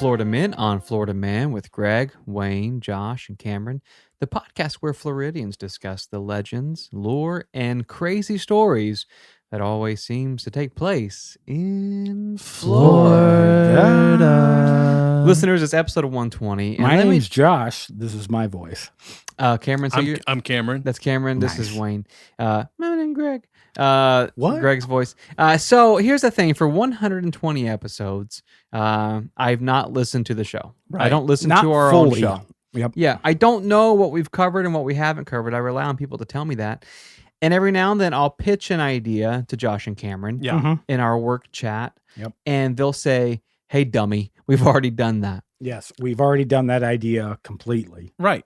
Florida Men on Florida Man with Greg, Wayne, Josh, and Cameron, the podcast where Floridians discuss the legends, lore, and crazy stories that always seems to take place in Florida. Listeners, it's episode 120. My name's Josh. This is my voice. Cameron, I'm Cameron. That's Cameron. Nice. This is Wayne. My name's Greg. What? Greg's voice. So here's the thing. For 120 episodes, I've not listened to the show. Right. I don't listen Not to our fully. own show. Yep. Yeah, I don't know what we've covered and what we haven't covered. I rely on people to tell me that. And every now and then I'll pitch an idea to Josh and Cameron in our work chat. Yep. And they'll say, hey, dummy, we've already done that. Yes, we've already done that idea completely. Right.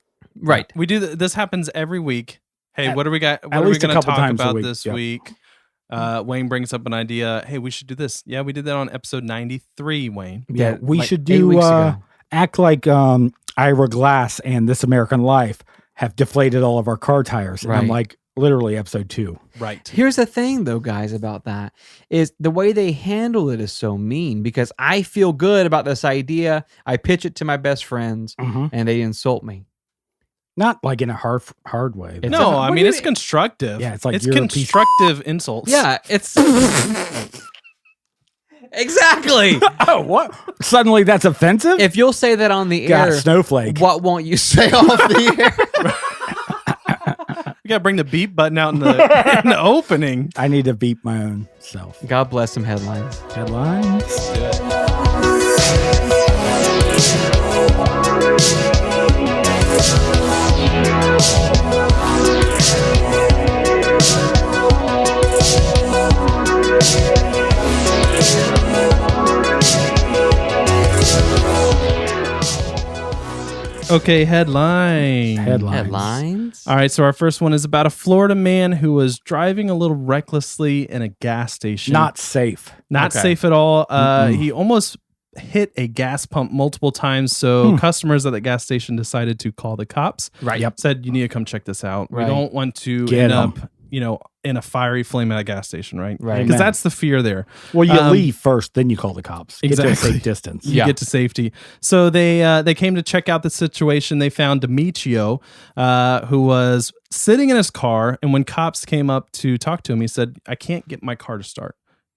We do this happens every week. Hey, what do we got? What are we going to talk about this week? Wayne brings up an idea. Hey, we should do this. Yeah, we did that on episode 93, Wayne. Yeah, we like should 8 do weeks ago. act like Ira Glass and This American Life have deflated all of our car tires. And I'm Right. like, literally episode 2. Right. Here's the thing, though, guys, about that is the way they handle it is so mean because I feel good about this idea. I pitch it to my best friends and they insult me. Not like in a hard way. It's No, a- I what mean, do it's you- constructive. Yeah, it's like it's you're a piece- constructive insults. Yeah, it's exactly. Oh, what? Suddenly that's offensive? If you'll say that on the God, air, snowflake. what won't you say off the air? You got to bring the beep button out in the opening. I need to beat my own self. God bless some headlines. Headlines. Okay, headline. Headlines. All right, so our first one is about a Florida man who was driving a little recklessly in a gas station. Not safe. Not Okay. safe at all. He almost hit a gas pump multiple times, so customers at the gas station decided to call the cops. Right. Yep. Said, you need to come check this out. Right. We don't want to Get end 'em. up, in a fiery flame at a gas station, right? Right. Because Amen. that's the fear there. Well, you leave first, then you call the cops. Get to a Exactly. safe distance. You Yeah. get to safety. So they came to check out the situation. They found Demetrio, who was sitting in his car, and when cops came up to talk to him, he said, "I can't get my car to start."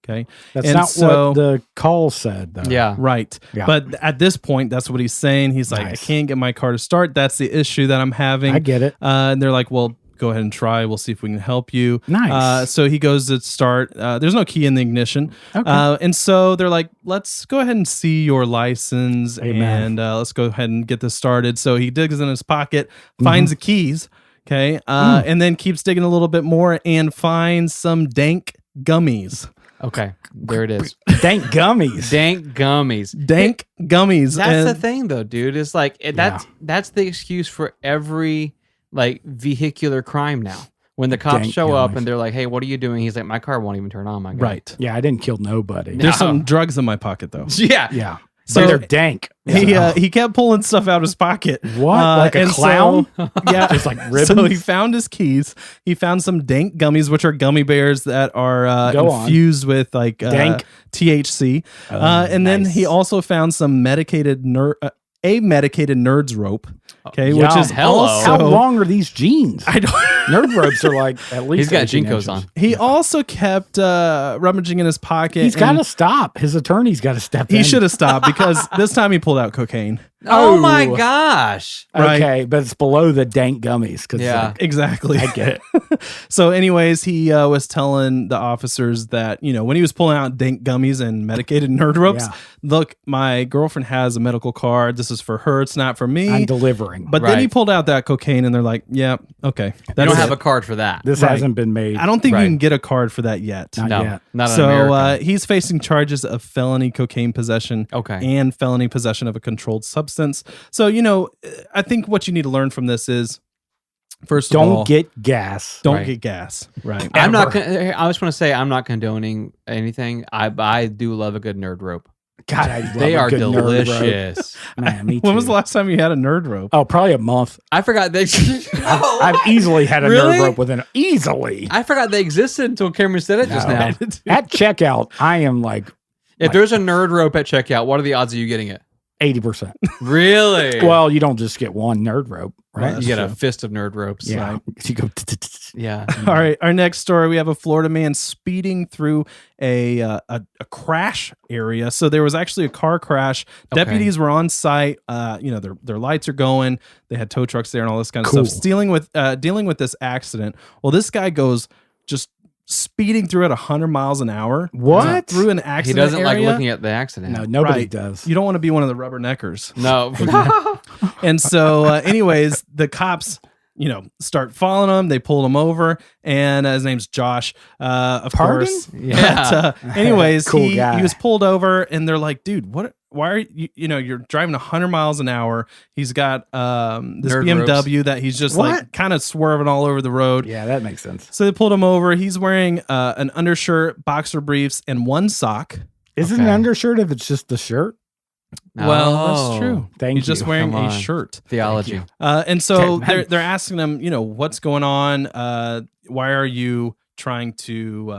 Okay, That's And not so- what the call said, though. Yeah. right. Yeah. But at this point, that's what he's saying. He's like, Nice. "I can't get my car to start. That's the issue that I'm having." I get it. And they're like, "Well, go ahead and try. We'll see if we can help you." Nice. So he goes to start. There's no key in the ignition. Okay. And so they're like, let's go ahead and see your license Amen. and let's go ahead and get this started. So he digs in his pocket, finds the keys. Okay. And then keeps digging a little bit more and finds some dank gummies. Okay. There it is. Dank gummies. Dank gummies. Dank gummies. That's And- the thing, though, dude. It's like that's the excuse for every like vehicular crime now. When the cops Dank show up gummies. and they're like, "Hey, what are you doing?" He's like, "My car won't even turn on, my guy." Right. Yeah, I didn't kill nobody. There's some drugs in my pocket though. Yeah. Yeah. So- So they're dank. He kept pulling stuff out of his pocket. What? Like a and clown? yeah. Just like So ribbons? he found his keys. He found some dank gummies, which are gummy bears that are Go on. infused with like Dank. THC. And then nice. he also found some medicated nerds rope. Okay, which Yum. is Hello. also How long are these jeans? I don't. Nerd ropes are like at least He's got 18 Jinkos inches. on. He also kept rummaging in his pocket. He's got and to stop. His attorney's got to step in. He should have stopped because this time he pulled out cocaine. Oh my Oh. gosh. Right. Okay, but it's below the dank gummies. Cause Yeah. Exactly. I get it. So, anyways, he was telling the officers that, when he was pulling out dank gummies and medicated nerd ropes, Yeah. look, my girlfriend has a medical card. This is for her. It's not for me. I'm delivering. But then he Right. pulled out that cocaine and they're like, yeah, okay. You That's don't have it. a card for that. this Right. hasn't been made. I don't think Right. you can get a card for that yet. Not No, yet. not in So America. he's facing charges of felony cocaine possession Okay. and felony possession of a controlled substance. So, I think what you need to learn from this is, first of all, Don't get gas. don't Right. get gas. Right. I'm not. ever. I just want to say I'm not condoning anything. I do love a good nerd rope. God, I love They a are good nerd rope. delicious. Man, me too. When was the last time you had a nerd rope? Oh, probably a month. I forgot they. I've easily had a Really? nerd rope within easily. I forgot they existed until Cameron said it just No. now. At checkout, I am like If there's a nerd rope at checkout, what are the odds of you getting it? 80%. Really? Well, you don't just get one nerd rope, right? Well, you get a true. fist of nerd ropes. Yeah. Right? You go. Yeah. All right, our next story, we have a Florida man speeding through a crash area. So there was actually a car crash. Okay. Deputies were on site. Their lights are going. They had tow trucks there and all this kind of Cool. stuff. Dealing with this accident. Well, this guy goes just speeding through at 100 miles an hour. What? Through an He accident doesn't like area. looking at the accident. No, nobody Right. does. You don't want to be one of the rubberneckers. No. And so, anyways, the cops, start following him. They pulled him over, and his name's Josh. Of Pardon? course. Yeah. But, anyways, Cool he guy. was pulled over, and they're like, "Dude, what? Why are you? You're driving 100 miles an hour. He's got this Nerd BMW that he's just What? like kind of swerving all over the road." Yeah, that makes sense. So they pulled him over. He's wearing an undershirt, boxer briefs, and one sock. Is it Okay. an undershirt if it's just the shirt? Well, Oh. that's true. Thank He's just you. wearing Come a on. shirt. Theology. And so Okay, man. they're asking him, what's going on? Why are you trying to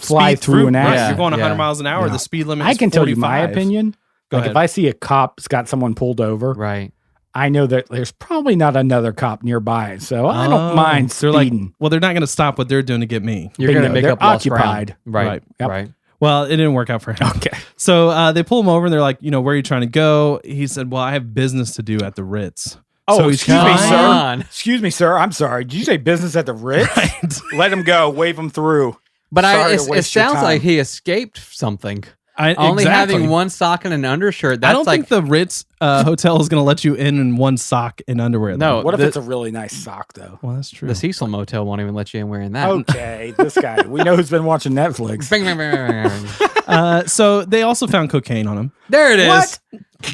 Fly speed through an Right, accident. You're going 100 Yeah. miles an hour. Yeah. The speed limit. I is can tell you my 45. opinion. Go Like ahead. if I see a cop's got someone pulled over, Right. I know that there's probably not another cop nearby, so I don't mind They're like, speeding. well, they're not going to stop what they're doing to get me. You're going to Bingo. make They're up lost ground. occupied. Right. Right. Yep. Right. Well, it didn't work out for him. Okay. So they pull him over and they're like, where are you trying to go? He said, well, I have business to do at the Ritz. Oh, So he's excuse me, Come trying- sir. on. Excuse me, sir. I'm sorry. Did you say business at the Ritz? Right. Let him go. Wave him through. But Sorry to it waste your sounds time. like he escaped something. Only Exactly. having one sock and an undershirt. That's I don't like think the Ritz hotel is going to let you in one sock and underwear. though. No. What if the- it's a really nice sock, though? Well, that's true. the Cecil Motel won't even let you in wearing that. Okay, this guy. We know who's been watching Netflix. Bang, bang, bang, bang, bang. So they also found cocaine on him. There it is. What?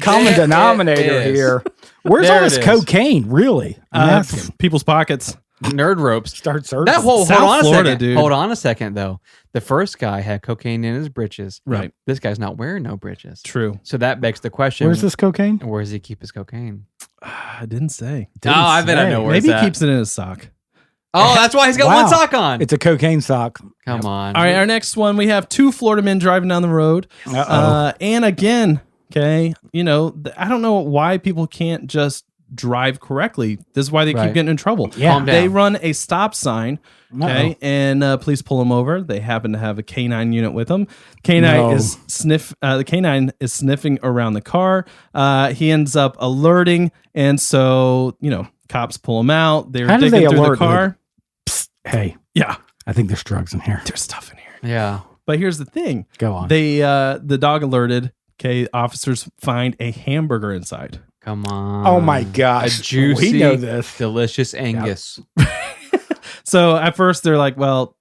Common There it denominator is. here. Where's There all it this is. cocaine? Really? I'm asking. People's pockets. Nerd ropes. Start searching. That hold South on a Florida, second. dude. Hold on a second, though. The first guy had cocaine in his britches. Right. This guy's not wearing no britches. True. So that begs the question: Where's this cocaine? Where does he keep his cocaine? I didn't say. Oh, I bet I say. know where Maybe it's he at. keeps it in his sock. Oh, that's why he's got Wow. one sock on. It's a cocaine sock. Come on. All right, our next one, we have two Florida men driving down the road. Uh-oh. And again, okay, I don't know why people can't just drive correctly. This is why they Right. keep getting in trouble. Yeah. Calm down. They run a stop sign, okay, Uh-oh. and police pull them over. They happen to have a canine unit with them. Canine No. is the canine is sniffing around the car. He ends up alerting, and so cops pull him out. They're How do digging they through the alert? car. Psst, hey, Yeah, I think there's drugs in here. there's stuff in here. Yeah. But here's the thing. Go on. They the dog alerted. Okay, officers find a hamburger inside. Come on. Oh my A gosh. juicy, We know this. delicious Angus. So at first they're like, well,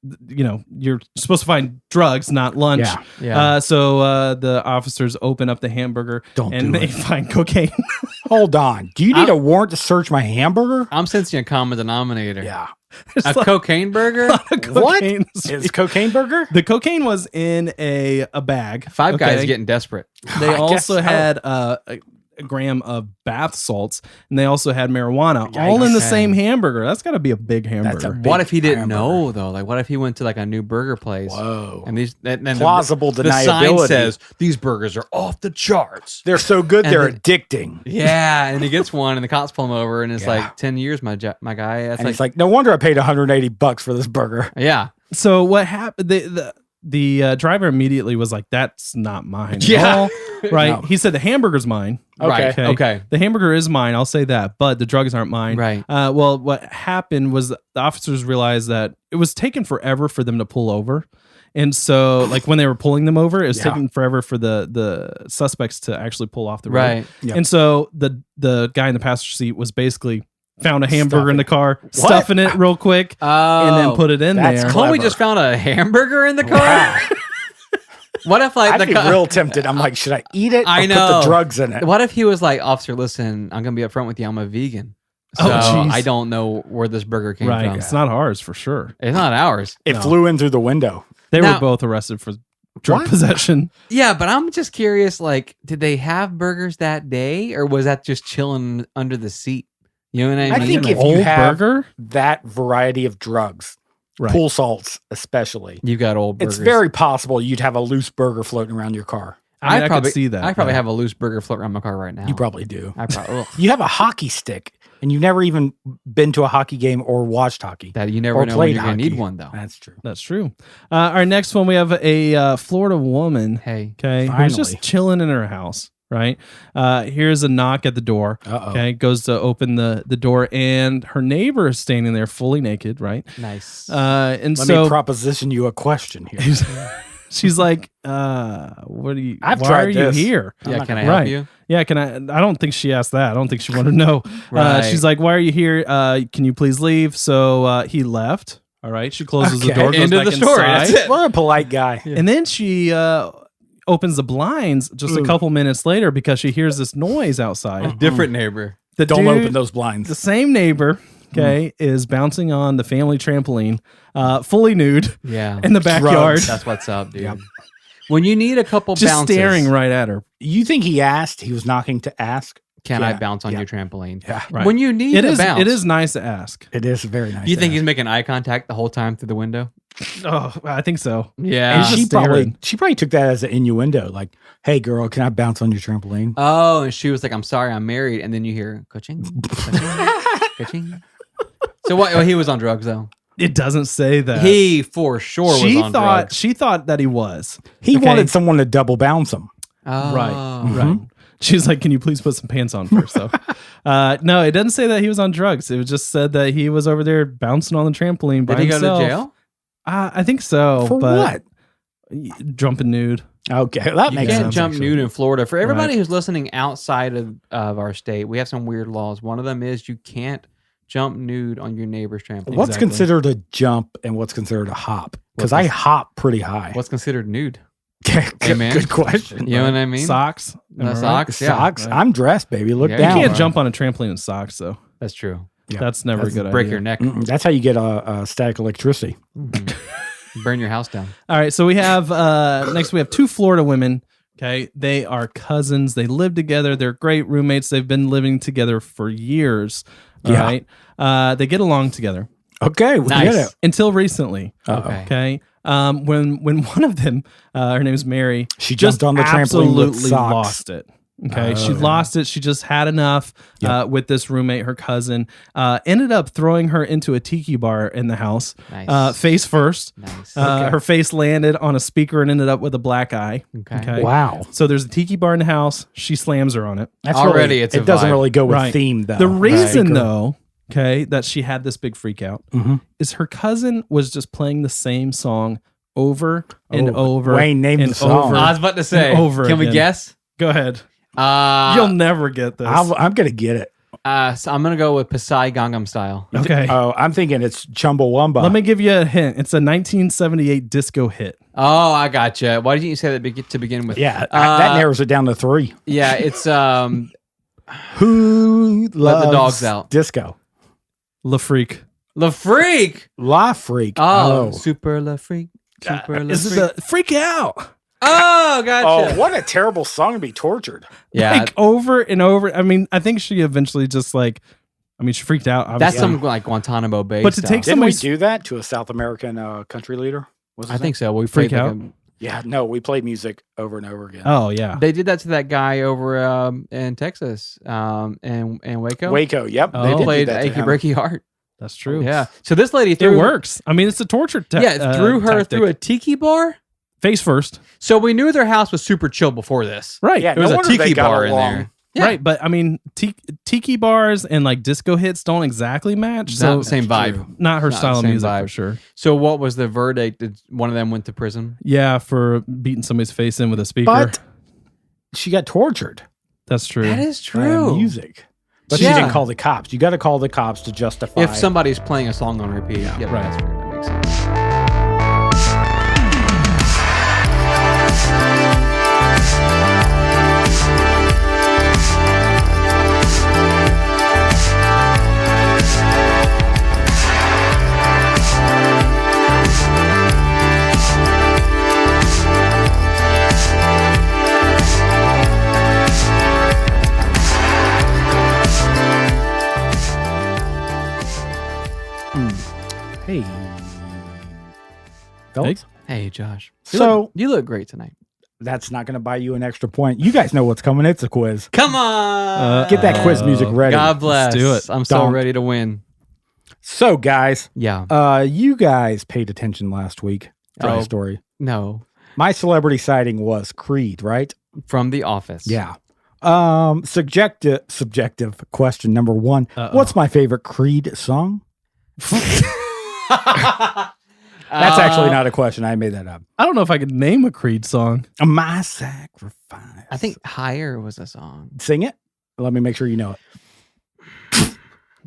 you're supposed to find drugs, not lunch. Yeah. Yeah. So the officers open up the hamburger Don't and do they it. find cocaine. Hold on. Do you need a warrant to search my hamburger? I'm sensing a common denominator. Yeah. A cocaine burger? What? Cocaine. Is cocaine burger? The cocaine was in a bag. Five guys okay? getting desperate. They I guess also so. had a gram of bath salts, and they also had marijuana, all in the Okay. same hamburger. That's got to be a big hamburger. big What if he didn't hamburger. know though? Like, what if he went to like a new burger place? Whoa. And Plausible the sign deniability. says these burgers are off the charts. They're so good, And they're then- addicting. Yeah, and he gets one, and the cops pull him over, and it's Yeah. like 10 years, my guy. That's And like, it's like, no wonder I paid $180 for this burger. yeah, So what happened? The driver immediately was like, "That's not mine." at Yeah. all." Right. No. He said the hamburger's mine. right, Okay. okay, The hamburger is mine. I'll say that, but the drugs aren't mine. right. Well, what happened was the officers realized that it was taking forever for them to pull over. And so, like when they were pulling them over, it was Yeah. taking forever for the suspects to actually pull off the road. Right. Yep. And so the guy in the passenger seat was basically found a hamburger in the car, stuffing it real quick, and then put it in that's there. cool. Chloe just found a hamburger in the car. What if like I'd the be real tempted. I'm like, should I eat it? I or know. Put the drugs in it. What if he was like, officer, listen, I'm gonna be upfront with you. I'm a vegan, so Oh, jeez. I don't know where this burger came Right. from. It's not ours for sure. It's not ours. It No. flew in through the window. They Now- were both arrested for drug What? possession. Yeah, but I'm just curious. Like, did they have burgers that day, or was that just chilling under the seat? You know what I mean? I think An if you old have burger, that variety of drugs, right? pool salts especially, you got old burgers. it's very possible you'd have a loose burger floating around your car. I mean, I could see that. I probably have a loose burger floating around my car right now. You probably do. I probably. You have a hockey stick, and you've never even been to a hockey game or watched hockey. That you never or know when played you're going to hockey. need one, though. That's true. That's true. Our next one, we have a Florida woman. Hey. Okay. Who's Finally. just chilling in her house. Right. Here's a knock at the door. Uh-oh. Okay. Goes to open the door, and her neighbor is standing there fully naked. Right. Nice. And Let so me proposition you a question here. she's like, what do you, I've why tried are this. you here? yeah, not can I gonna- help Right. you? Yeah, can I don't think she asked that. I don't think she wanted to know. Right. She's like, why are you here? Can you please leave? So he left. All right. She closes the Okay. door, goes End of back the story. inside. That's it. What a polite guy. And then she opens the blinds just a couple minutes later because she hears this noise outside. Different neighbor. The Don't dude- open those blinds. The same neighbor, okay, is bouncing on the family trampoline, fully nude Yeah. in the backyard, That's what's up, dude. When you need a couple just bounces, staring right at her. You think he asked? He was knocking to ask? can I Yeah, bounce on yeah. your trampoline? Yeah. Right. When you need It a is. bounce. It is nice to ask. It is very nice. You to think ask. he's making eye contact the whole time through the window? Oh, I think so. Yeah. And He's she just probably took that as an innuendo, like, "Hey, girl, can I bounce on your trampoline?" Oh, and she was like, "I'm sorry, I'm married," and then you hear ka-ching, ka-ching, ka-ching. So what? Well, he was on drugs though. It doesn't say that. He for sure was she on thought drugs. she thought that he was. He Okay. wanted someone to double bounce him. Oh. Right. She's like, "Can you please put some pants on first, though?" No, it doesn't say that he was on drugs. It was just said that he was over there bouncing on the trampoline by Did he himself. go to jail? I think so. For but what? Jumping nude. Okay, that You makes can't sense. jump actually. nude in Florida. For everybody Right. who's listening outside of our state, we have some weird laws. One of them is you can't jump nude on your neighbor's trampoline. What's Exactly. considered a jump and what's considered a hop? Because What's I this- hop pretty high. What's considered nude? good, man. good question. You know what I mean? Socks. No Am I right? socks. Yeah, Socks. right. I'm dressed, baby. Look Yeah, You down. can't Right. jump on a trampoline in socks, though. that's true. Yeah. That's never a good Break idea. your neck. That's how you get a static electricity. Mhm. Burn your house down. All right, so we have next we have two Florida women. Okay, they are cousins. They live together. They're great roommates. They've been living together for years. All Yeah. right, they get along together Okay, we Nice. get it. until recently. Uh-oh. Okay. Okay, when one of them, her name is Mary, She just jumped on the trampoline with absolutely socks. lost it. Okay, she Oh. lost it. She just had enough with this roommate, her cousin. Ended up throwing her into a tiki bar in the house, Nice. face first. Nice. Her face landed on a speaker and ended up with a black eye. Okay. Wow. So there's a tiki bar in the house. She slams her on it. That's Already really, it's a it doesn't vibe. really go with Right. theme though. The reason, Speaker. though, okay, that she had this big freak out Mhm. is her cousin was just playing the same song over and Oh, over. Wayne, name and the song. over. I was about to say. Over Can we again. guess? Go ahead. Uh, You'll never get this. I'm gonna get it. so I'm gonna go with Psy Gangnam Style. okay. Oh, I'm thinking it's Chumbawamba. Let me give you a hint. It's a 1978 disco hit. Oh, I gotcha. Why didn't you say that to begin with? Yeah, Uh, that narrows it down to 3. Yeah, it's Who Let the loves dogs out. Disco. La Freak. La Freak. La Freak. Oh, Super La Freak. Super La Is Freak. it the Freak Out? Oh, gotcha. Oh, what a terrible song to be tortured. Yeah, Like over and over. I mean, I think she eventually just like, I mean, she freaked out. that's Obviously. some like Guantanamo Bay. But to stuff. take Didn't we somebody's- do that to a South American country leader? Was I think so. We Freak played like out? Yeah, no, we played music over and over again. Oh, yeah. they did that to that guy over in Texas, in Waco. Waco, yep. Oh. They They did played do that to Achy him. Breaky Heart. That's true. Yeah. So this lady It threw works. I mean, it's a torture threw her tactic. through a tiki bar. Face first. So we knew their house was super chill before this. Right. Yeah, There was no a wonder they tiki got bar in along. there. Yeah. Right. But I mean, tiki bars and like disco hits don't exactly match. Not So the same That's vibe. true. not her Not style the of same music vibe. for sure. So what was the verdict? Did one of them went to prison? Yeah, for beating somebody's face in with a speaker. But she got tortured That's true. That is by true. music. But Yeah. she didn't call the cops. You got to call the cops to justify. If somebody's playing a song on repeat, yeah, right. that's fair. That makes sense. Hey, fellas. Hey, Josh. So- you look great tonight. That's not going to buy you an extra point. You guys know what's coming. It's a quiz. Come on. Get that quiz music ready. God bless. Let's do it. I'm so Don't. ready to win. So, guys, Yeah. you guys paid attention last week. Try Oh. a story. No. My celebrity sighting was Creed, right? From The Office. Yeah. Subjective question number 1. Uh-oh. What's my favorite Creed song? That's actually not a question. I made that up. I don't know if I could name a Creed song. My sacrifice. I think Higher was a song. Sing it. Let me make sure you know it.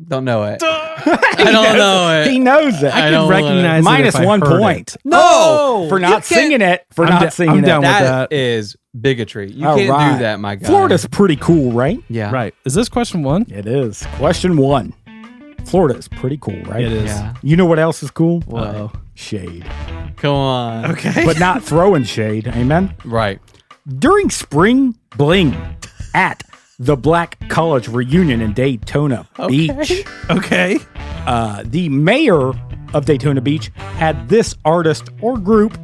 Don't know it. I don't know He it. knows it. I I don't can wanna- recognize it Minus if I 1 heard point. it. No! For You not can't- singing it. For I'm not da- singing I'm down it. with That that. is bigotry. You All can't right. do that, my guy. Florida's pretty cool, right? Yeah. Right. Is this question 1? It is. Question 1. Florida is pretty cool, right? It is. Yeah. You know what else is cool? What? Uh-oh. Shade. Come on. Okay. But not throwing shade. Amen? Right. During spring bling at the Black College reunion in Daytona Beach, Okay. the mayor of Daytona Beach had this artist or group's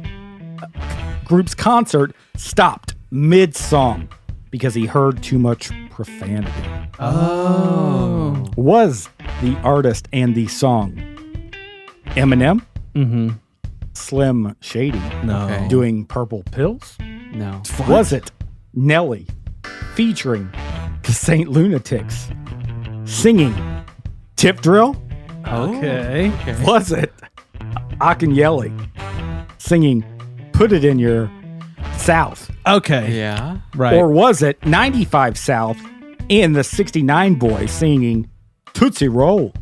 concert stopped mid-song because he heard too much profanity. Oh. Was the artist and the song Eminem, Mm-hmm. Slim Shady, No. Okay. doing Purple Pills? No. Was it Nelly featuring the Saint Lunatics singing Tip Drill? Okay. Okay. Was it Akinyele singing Put It in Your South? Okay. Yeah. Right. Or was it 95 South and the 69 Boys singing Tootsie Roll?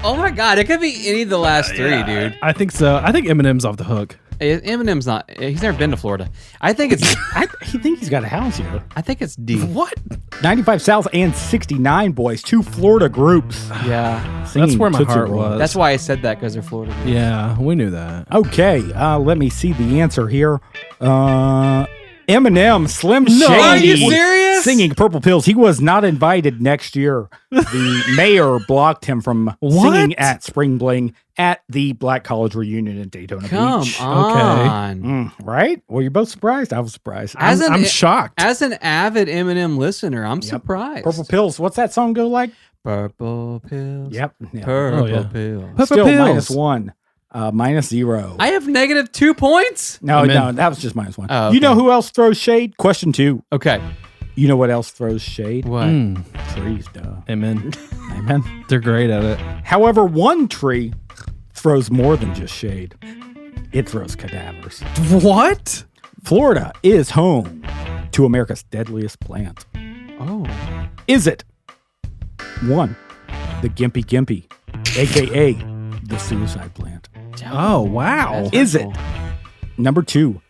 Oh my God. It could be any of the last three, dude. I think so. I think Eminem's off the hook. Eminem's not. He's never been to Florida. I think it's. I think he's got a house here. I think it's D. What? 95 South and 69 Boys, 2 Florida groups. Yeah. Singing That's where my Tootsie heart Roll. was. That's why I said that, because they're Florida. Yeah, we knew that. Okay, let me see the answer here. Eminem, Slim Shady. Are you serious? Singing Purple Pills. He was not invited next year. The mayor blocked him from singing at Spring Bling at the Black College reunion in Daytona Come Beach. on. Right? Well, you're both surprised. I was surprised. I'm shocked. As an avid Eminem listener, I'm surprised. Purple Pills. What's that song go like? Purple pills. Yep. Yeah. Purple Oh, yeah. pills. Purple Still Pills. -1. -0. I have negative 2 points. No, I'm in. no, that was just -1. Oh, You know okay. who else throws shade? Question 2. Okay. You know what else throws shade? What? Trees, duh. Amen. Amen. They're great at it. However, one tree throws more than just shade. It throws cadavers. What? Florida is home to America's deadliest plant. Oh. Is it 1, the Gimpy Gimpy, aka the suicide plant? Oh, wow. That's Is it hurtful. number 2,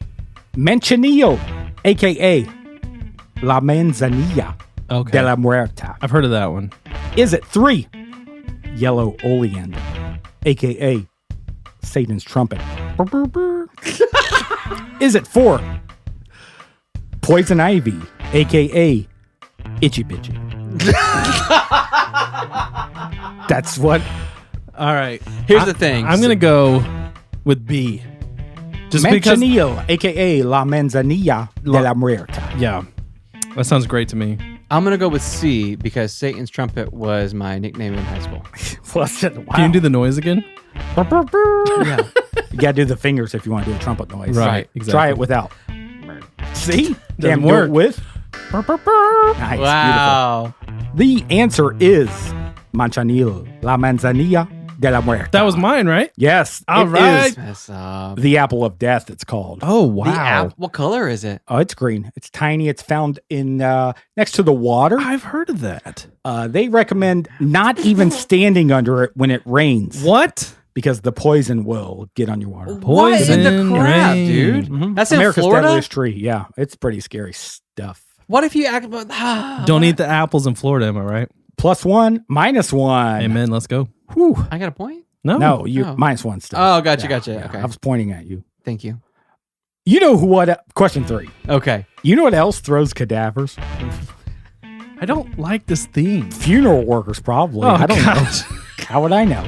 Manzanillo, aka La Manzanilla de Okay. la Muerta? I've heard of that one. Is it 3, Yellow Oleander, aka Satan's trumpet? Brr, brr, brr. Is it 4, Poison Ivy, aka Itchy Bitchy? That's what. All right. Here's the thing. I'm going to go with B. Just because. Manzanillo, aka La Manzanilla de la Muerta. Yeah. That sounds great to me. I'm going to go with C because Satan's trumpet was my nickname in high school. Wow. Can you do the noise again? Brr, brr, brr. Yeah. You gotta do the fingers if you want to do a trumpet noise. Right, exactly. Try it without. See? Doesn't Do work. it with. Brr, brr, brr. Nice. Wow. Beautiful. The answer is Manzanillo, La Manzanilla de la Muerta. That was mine, right? Yes. All it right. is That's the apple of death, it's called. Oh, The wow. app. What color is it? Oh, it's green. It's tiny. It's found in next to the water. I've heard of that. They recommend not even standing under it when it rains What? because the poison will get on your water. What in the Poison crap, rain. dude? Mhm. That's in America's Florida? deadliest tree. Yeah, it's pretty scary stuff. What if you act? Don't eat the apples in Florida, am I right? +1, -1. Amen. Let's go. Whew. I got a point? No. No, you Oh. -1 still. Oh, gotcha. Okay. I was pointing at you. Thank you. You know who? What? Question 3. Okay. You know what else throws cadavers? I don't like this theme. Funeral workers, probably. Oh, I don't gosh. know. How would I know?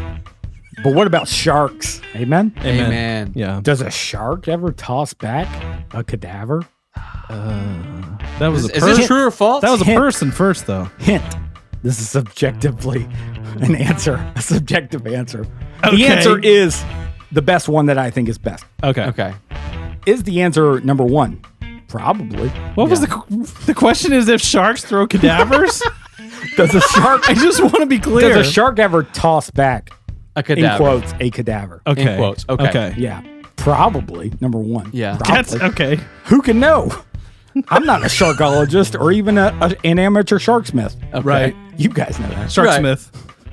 But what about sharks? Amen. Amen. Amen. Yeah. Does a shark ever toss back a cadaver? That was Is this true or false? That was a Hint. person first, though. Hint. This is subjectively an answer. A subjective answer. Okay. The answer is the best one that I think is best. Okay. Okay. Is the answer number one? Probably. What was the question? Is if sharks throw cadavers? Does a shark I just want to be clear. does a shark ever toss back, A in cadaver. quotes, a cadaver? Okay. In quotes. Okay. Okay. Yeah. Probably. Number one. Yeah. That's Probably. okay. Who can know? I'm not a sharkologist or even an amateur sharksmith. Okay. Right. You guys know that. Shark Right. Smith.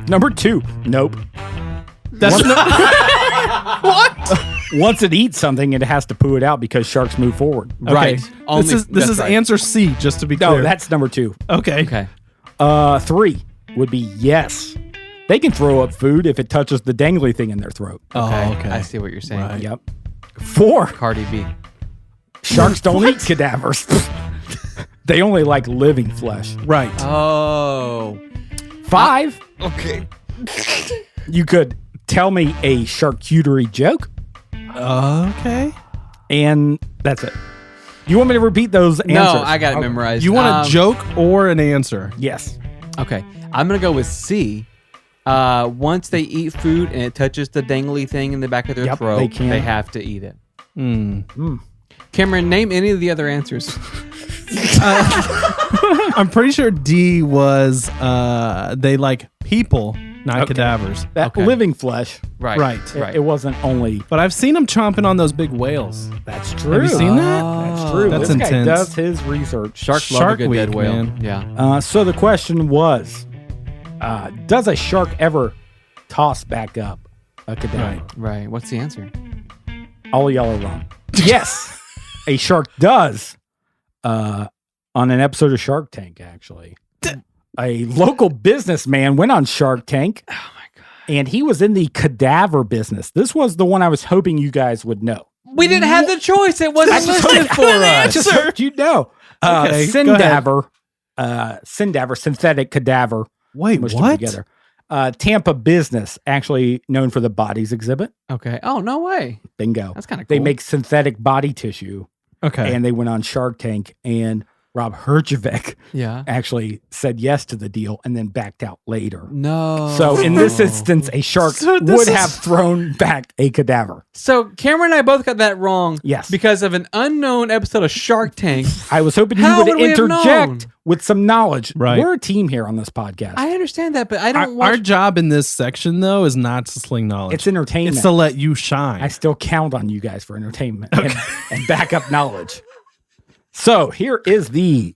Number two. Nope. That's what? Once it eats something, it has to poo it out because sharks move forward. Right. Okay. Only- this that's is right. answer C, just to be No, clear. that's number two. okay. Okay. Three would be yes. They can throw up food if it touches the dangly thing in their throat. Oh, Okay. okay. I see what you're saying. Right. Yep. Four, Cardi B. sharks don't eat cadavers. They only like living flesh. Right. Oh. Five, Okay. you could tell me a charcuterie joke, Okay. and that's it. You want me to repeat those answers? No, I got it Okay. memorized. You want a joke or an answer? Yes. Okay. I'm going to go with C. Once they eat food and it touches the dangly thing in the back of their Yep, throat, they can. they have to eat it. Hmm. Cameron, name any of the other answers. I'm pretty sure D was they like people, not Okay. cadavers. That Okay. living flesh. Right. Right. Right. It wasn't only. But I've seen them chomping on those big whales. That's true. Have you seen that? That's true. That's This guy intense. does his research. Sharks love a Shark good Week, dead whale. man. Yeah. So the question was, does a shark ever toss back up a cadaver? Right. Right. What's the answer? All y'all are wrong. Yes, a shark does. On an episode of Shark Tank, actually, a local businessman went on Shark Tank. Oh my God. And he was in the cadaver business. This was the one I was hoping you guys would know. We didn't have the choice. It wasn't listed for I us. just hoped you'd know. Okay, go ahead. Syndaver, synthetic cadaver. Wait, Mushed them what? together. Tampa business, actually known for the bodies exhibit. Okay. Oh, no way. Bingo. That's kind of cool. They make synthetic body tissue, Okay. and they went on Shark Tank, and Rob Herjavec Yeah. actually said yes to the deal and then backed out later. No. So in this instance, a shark So this would is- have thrown back a cadaver. So Cameron and I both got that wrong. Yes. Because of an unknown episode of Shark Tank. I was hoping you How would would we have interject known? with some knowledge. Right. We're a team here on this podcast. I understand that, but I don't Our watch. job in this section, though, is not to sling knowledge. It's entertainment. It's to let you shine. I still count on you guys for entertainment and backup knowledge. So here is the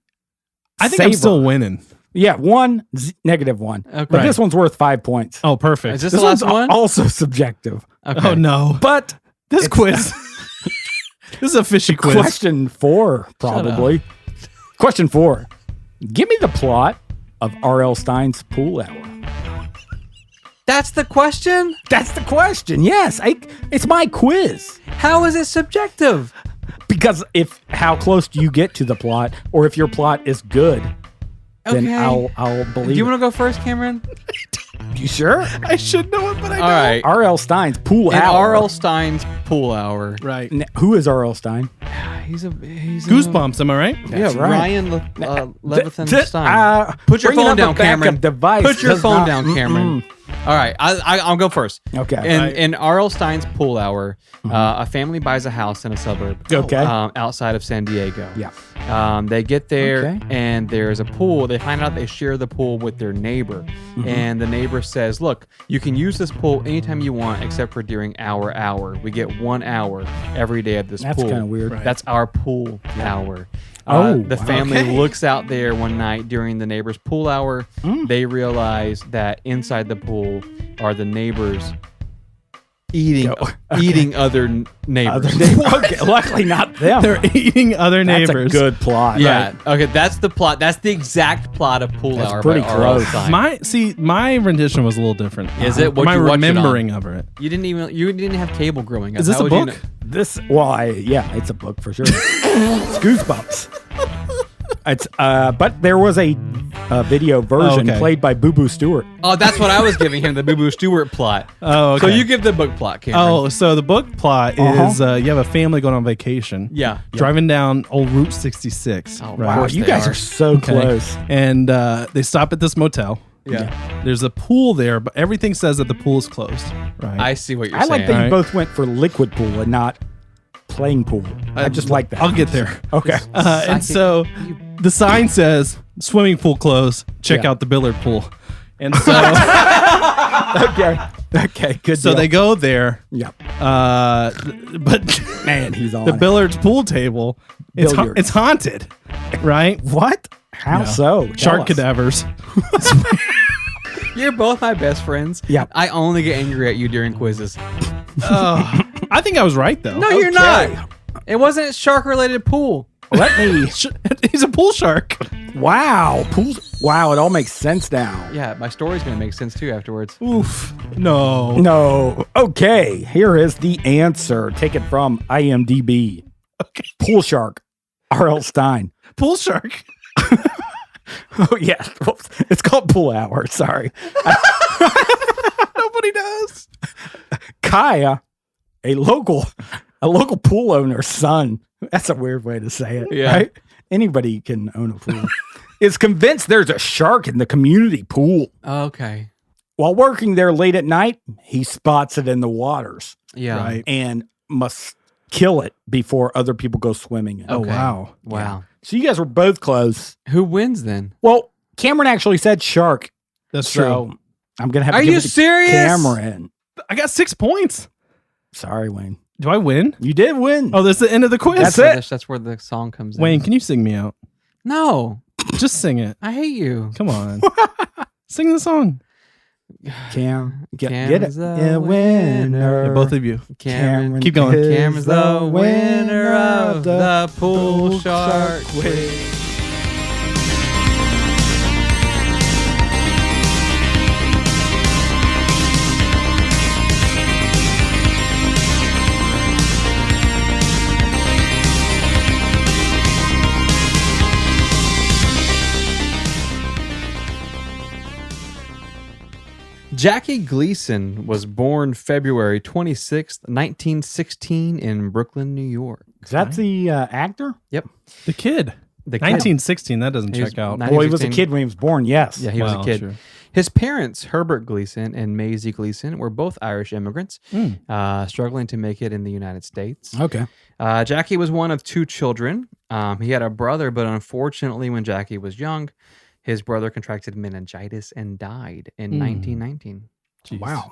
I think I'm saver. still winning. Yeah, negative one. Okay. But this one's worth 5 points. Oh, perfect. Is this This the last one's one? also subjective. Okay. Oh, no. But This it's- quiz. This is a fishy quiz. question 4, probably. Question 4. Give me the plot of R.L. Stein's Pool Hour. That's the question? That's the question. Yes, it's my quiz. How is it subjective? Because if how close do you get to the plot, or if your plot is good, then Okay. I'll Do believe. you want to go first, Cameron? You sure? I should know it, but I All right. R.L. Stein's Pool And Hour. R.L. Stein's Pool Hour. Right. Who is R.L. Stein? He's a Goosebumps, am I right? Yeah, right. Ryan Levithan Th- Stein. Put your bringing phone up a down, backup Cameron. device Put your does phone not- down, Cameron. All right, I'll go first. Okay. In R.L. Stein's Pool Hour, a family buys a house in a suburb Okay. outside of San Diego. Yeah. They get there Okay. and there's a pool. They find out they share the pool with their neighbor. And the neighbor says, look, you can use this pool anytime you want except for during our hour. We get 1 hour every day of this That's pool. kinda weird. Right. That's our pool hour. Oh, The wow. family Okay. looks out there one night during the neighbor's pool hour. They realize that inside the pool are the neighbors eating other neighbors. Okay, luckily not them. They're eating other That's neighbors. a good plot. Yeah. Okay. That's the plot. That's the exact plot of Pool That's Hour pretty by R.L. close. Stein. My rendition was a little different. Is it? What'd my you watch it on? remembering of it? You didn't have cable growing up. Is this How a would you book? know- It's a book for sure. It's Goosebumps. But there was a video version okay. played by Boo Boo Stewart. Oh, that's what I was giving him, the Boo Boo Stewart plot. Oh, okay. So you give the book plot, Cameron. Oh, so the book plot is you have a family going on vacation. Yeah. Driving down old Route 66. Oh, right? wow. Wow, you guys are so Okay. close. And they stop at this motel. Yeah. There's a pool there, but everything says that the pool is closed. Right. I see what you're I saying. like that you Alright. both went for liquid pool and not playing pool. I just like that. I'll get there. Okay. And so the sign says swimming pool closed. Check Yeah. out the billiard pool. And so Okay. Okay. Good. so deal. they go there. Yep. But Man, he's on the it. billiards pool table, Billiards. it's haunted, right? What? How so? Tell Shark us. cadavers. You're both my best friends. Yep. I only get angry at you during quizzes. I think think I was right though. No, you're Okay. not. It wasn't a shark-related pool. Let me. He's a pool shark. Wow. Pools. Wow. It all makes sense now. Yeah, my story's gonna make sense too afterwards. Oof. No. No. Okay. Here is the answer. Take it from IMDb. Okay. Pool shark. R.L. Stein. Pool shark. Oh yeah. Whoops. It's called Pool Hour. Sorry. Nobody does. Kaya, a local pool owner's son. That's a weird way to say it, Yeah. right? Anybody can own a pool. Is convinced there's a shark in the community pool. Okay. While working there late at night, he spots it in the waters Yeah. Right. and must kill it before other people go swimming in it. Oh Okay. wow. Wow. So you guys were both close. Who wins then? Well, Cameron actually said shark. That's So true. I'm going to have Are to give you it to serious? Cameron. I got 6 points. Sorry, Wayne. Do I win? You did win. Oh, that's the end of the quiz. That's it. That's where the song comes in. Wayne, can you sing me out? No, Just sing it. I hate you. Come on. Sing the song. Cam, get it. Cameron's the winner. Yeah, both of you. Cameron, Keep going. is Cameron's the winner of the pool shark quiz. Jackie Gleason was born February 26th, 1916 in Brooklyn, New York. Is that the actor? Yep. The kid. The kid. 1916. That doesn't He was check out. nine- Well, he was a 1916. kid when he was born. Yes. Yeah, he was Wow, a kid. sure. His parents, Herbert Gleason and Maisie Gleason, were both Irish immigrants, struggling to make it in the United States. Okay. Jackie was one of two children. He had a brother, but unfortunately, when Jackie was young, his brother contracted meningitis and died in 1919. Jeez. Wow.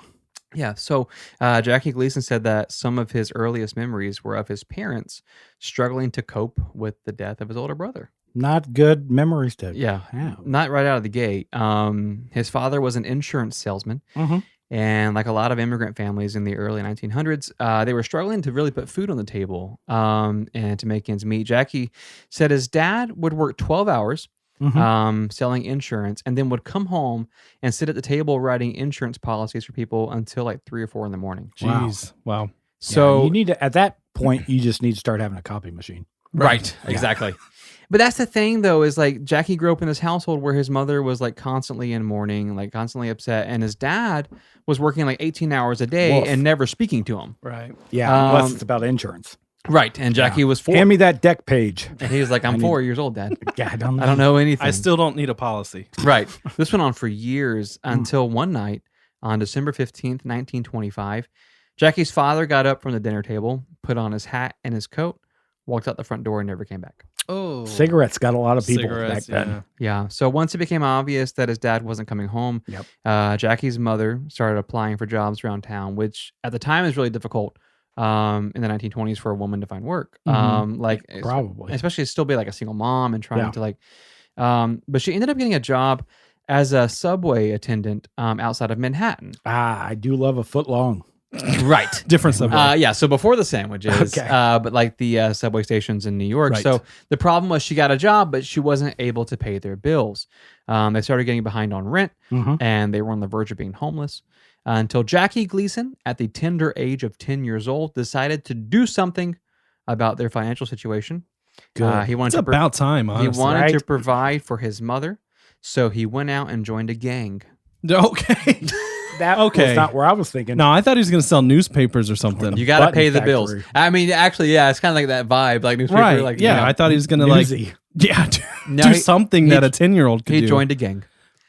Yeah, so Jackie Gleason said that some of his earliest memories were of his parents struggling to cope with the death of his older brother. Not good memories to Yeah, have. not right out of the gate. His father was an insurance salesman. Mhm. And like a lot of immigrant families in the early 1900s, they were struggling to really put food on the table and to make ends meet. Jackie said his dad would work 12 hours selling insurance and then would come home and sit at the table writing insurance policies for people until like 3 or 4 in the morning. Jeez. Wow. So you need to, at that point, you just need to start having a copy machine. Right. Exactly. But that's the thing, though, is like Jackie grew up in this household where his mother was like constantly in mourning, like constantly upset, and his dad was working like 18 hours a day Woof. and never speaking to him. Right. Yeah. Unless it's about insurance. Right. And Jackie was 4. Hand me that deck page. And he was like, I'm 4 years old, Dad. Yeah, I don't know. I don't know anything. I still don't need a policy. Right. This went on for years until one night on December 15th, 1925, Jackie's father got up from the dinner table, put on his hat and his coat, walked out the front door, and never came back. Oh. Cigarettes got a lot of people Cigarettes, back then. Yeah. So once it became obvious that his dad wasn't coming home, Jackie's mother started applying for jobs around town, which at the time is really difficult in the 1920s for a woman to find work. Probably. Especially still be like a single mom and trying to like. But she ended up getting a job as a subway attendant outside of Manhattan. I do love a foot long. Right. Different subject. Yeah. So before the sandwiches, Okay. but like the subway stations in New York. Right. So the problem was she got a job, but she wasn't able to pay their bills. They started getting behind on rent and they were on the verge of being homeless until Jackie Gleason, at the tender age of 10 years old, decided to do something about their financial situation. Good. He wanted It's to about time, honestly. he wanted Right. to provide for his mother. So he went out and joined a gang. Okay. That Okay. was not where I was thinking. No, I thought he was going to sell newspapers or something. You got to Button pay the factory. bills. I mean, actually, yeah, it's kind of like that vibe, like newspaper. Right. Like, yeah, you know. I thought he was going to like, Newsy. yeah, No, do he- something he- that a 10-year-old could He do. joined a gang.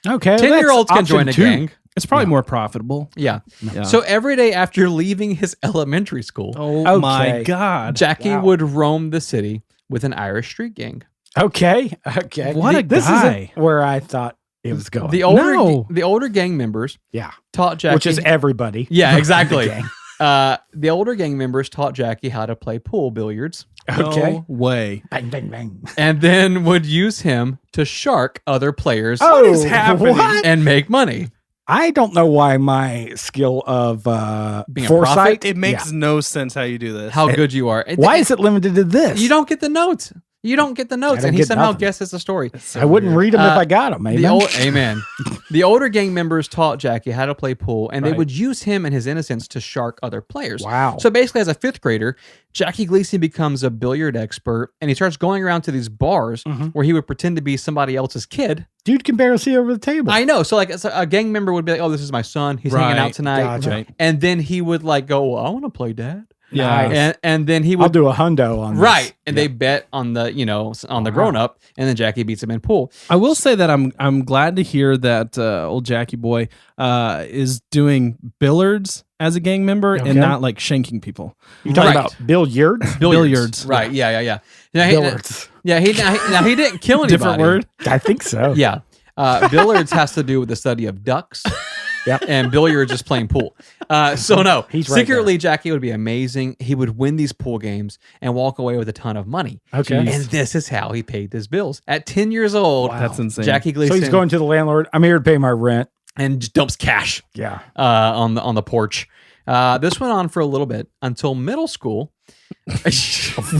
Okay. 10-year-olds can that's join a option 2. gang. It's probably more profitable. Yeah. Yeah. So every day after leaving his elementary school, Oh my Okay. God. Jackie Wow. would roam the city with an Irish street gang. Okay. What a This guy. isn't where I thought it was going. The older gang members yeah. taught Jackie, Which is everybody. yeah, exactly. The gang. The older gang members taught Jackie how to play pool billiards, Okay. No way. Bang, bang, bang. and then would use him to shark other players Oh, is happening? what? and make money. I don't know why my skill of Being a foresight. prophet? It makes no sense how you do this. How good you are! Why is it limited to this? You don't get the notes? You don't get the notes, don't and he get somehow nothing. guesses the story. I wouldn't read them if Uh, I got them. Amen. The older gang members taught Jackie how to play pool, and they Right. would use him and his innocence to shark other players. Wow. So basically, as a fifth grader, Jackie Gleason becomes a billiard expert, and he starts going around to these bars Mm-hmm. where he would pretend to be somebody else's kid. Dude can barely see over the table. I know. So like a gang member would be like, "Oh, this is my son. He's hanging out Right. tonight," Gotcha. Right. and then he would like go, "Well, I want to play dad," Yeah. Nice. and then he I'll would do a hundo on this. right, and they bet on the on the grown up, and then Jackie beats him in pool. I will say that I'm glad to hear that old Jackie boy is doing billiards as a gang member Okay. and not like shanking people. You talking Right. about billiards? Billiards. Right? Yeah. Now, Billiards. He didn't kill anybody. Different word. I think so. Yeah. Billiards has to do with the study of ducks. Yep. And billiards is playing pool. So no, He's right secretly Jackie would be amazing. He would win these pool games and walk away with a ton of money. Okay. And this is how he paid his bills. At 10 years old, That's insane. Jackie So Gleason he's going to the landlord. I'm here to pay my rent. and just dumps cash Yeah. on the porch. This went on for a little bit until middle school.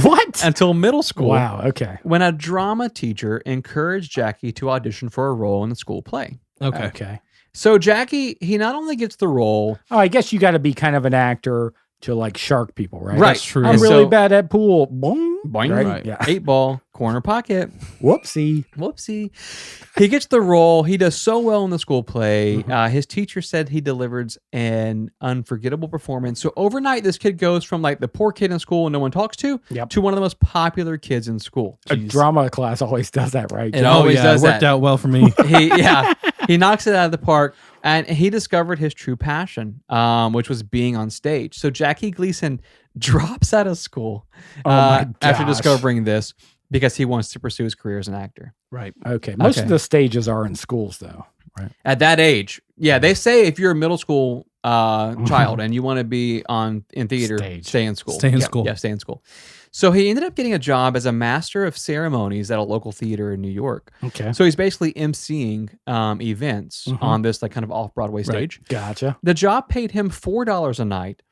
What? Until middle school. Wow. Okay. When a drama teacher encouraged Jackie to audition for a role in the school play. Okay. Okay. So Jackie, he not only gets the role, Oh, I guess you got to be kind of an actor to like shark people, right? Right. That's true. I'm And really so- bad at pool. Boing. boing, Right. Yeah. 8-ball, corner pocket. Whoopsie. Whoopsie. He gets the role. He does so well in the school play. His teacher said he delivers an unforgettable performance. So overnight, this kid goes from like the poor kid in school and no one talks to Yep. to one of the most popular kids in school. A drama class always does that, right? It Oh always yeah, does it worked that. out well for me. He knocks it out of the park, and he discovered his true passion, which was being on stage. So Jackie Gleason drops out of school my after gosh. discovering this because he wants to pursue his career as an actor. Right. Okay. Most Okay. of the stages are in schools, though. Right. At that age, yeah, they say if you're a middle school child and you want to be in theater, Stage. stay in school. Stay in Yeah, school. Yeah, stay in school. So he ended up getting a job as a master of ceremonies at a local theater in New York. Okay. So he's basically emceeing events on this like kind of off-Broadway stage. Gotcha. The job paid him $4 a night,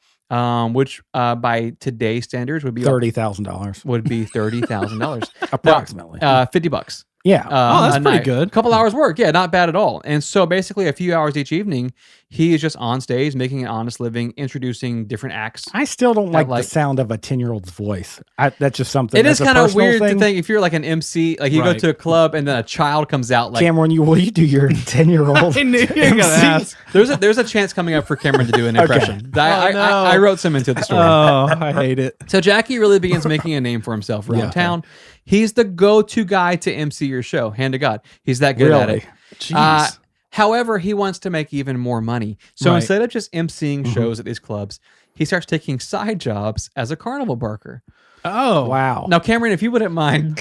which by today's standards would be $30,000 would be $30,000, approximately. $50. Yeah. Oh, that's a pretty night. good. A couple hours work, yeah, not bad at all. And so basically, a few hours each evening, he is just on stage making an honest living, introducing different acts. I still don't like like- the sound of a 10-year-old's voice. That's just something. It is that's a kind of personal weird thing. to think if you're like an MC, like you go Right. to a club and then a child comes out. Like Cameron, will you do your 10-year-old? I knew you were gonna ask. there's a chance coming up for Cameron to do an impression. I wrote some into the story. Oh, I hate it. So Jackie really begins making a name for himself around Yeah. town. He's the go-to guy to MC your show. Hand to God, he's that good at Really? it. Jeez. However, he wants to make even more money. So Right. instead of just emceeing shows at these clubs, he starts taking side jobs as a carnival barker. Oh, Wow. Now, Cameron, if you wouldn't mind,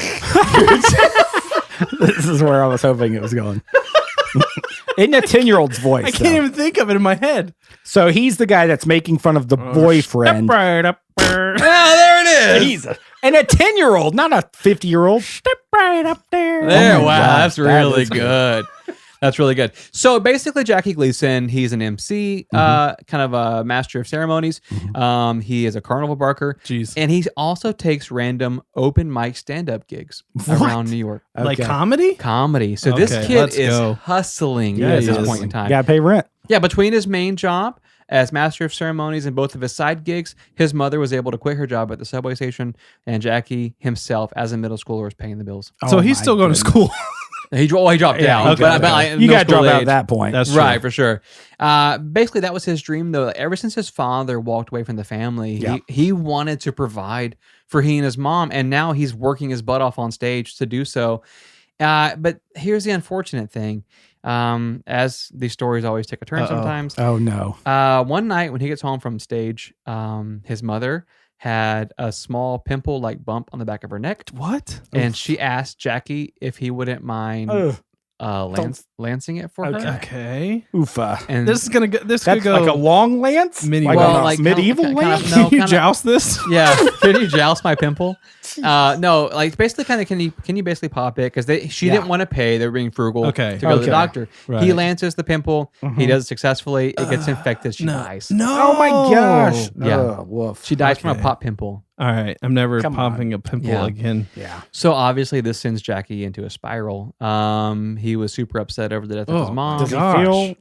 This is where I was hoping it was going. In a 10-year-old's voice. I can't even think of it in my head. So he's the guy that's making fun of the boyfriend. Step right up there. there it is. And a 10-year-old, not a 50-year-old. Step right up there. There, Oh my wow, gosh, that's that really is good. That's really good. So basically, Jackie Gleason, he's an MC, kind of a master of ceremonies. He is a carnival barker. Jeez. And he also takes random open mic stand-up gigs around New York. Like Okay. comedy? Comedy. So this Okay, kid let's is go. hustling Yeah, at he this is. point in time. Gotta pay rent. Yeah, between his main job as master of ceremonies and both of his side gigs, his mother was able to quit her job at the subway station, and Jackie himself, as a middle schooler, was paying the bills. So Oh he's my still going to goodness. school. He dropped Yeah, out. okay, But you middle got to drop school out age. at that point. That's Right, true. for sure. Basically, that was his dream, though. Ever since his father walked away from the family, Yeah. he wanted to provide for he and his mom, and now he's working his butt off on stage to do so. But here's the unfortunate thing. As these stories always take a turn sometimes. Oh no. One night when he gets home from stage, his mother had a small pimple-like bump on the back of her neck, What? and she asked Jackie if he wouldn't mind Ugh. lancing it for her. Okay. Oofa. And This is gonna go. This That's could go. like a long lance? Mini- like Well, a like medieval kind of- lance? no, Can you kinda- joust this? Yeah, can you joust my pimple? No, like basically, kind of can you basically pop it because she Yeah. didn't want to pay. They were being frugal. Okay. to go to the Okay. doctor. Right. He lances the pimple. He Mhm. does it successfully. It gets infected. She dies. No. Oh my gosh. Yeah. Ugh, woof. She dies from a Okay. pop pimple. All right. I'm never Come popping a pimple Yeah. again. Yeah. So obviously, this sends Jackie into a spiral. He was super upset over the death of his Oh, mom. Does he gosh. feel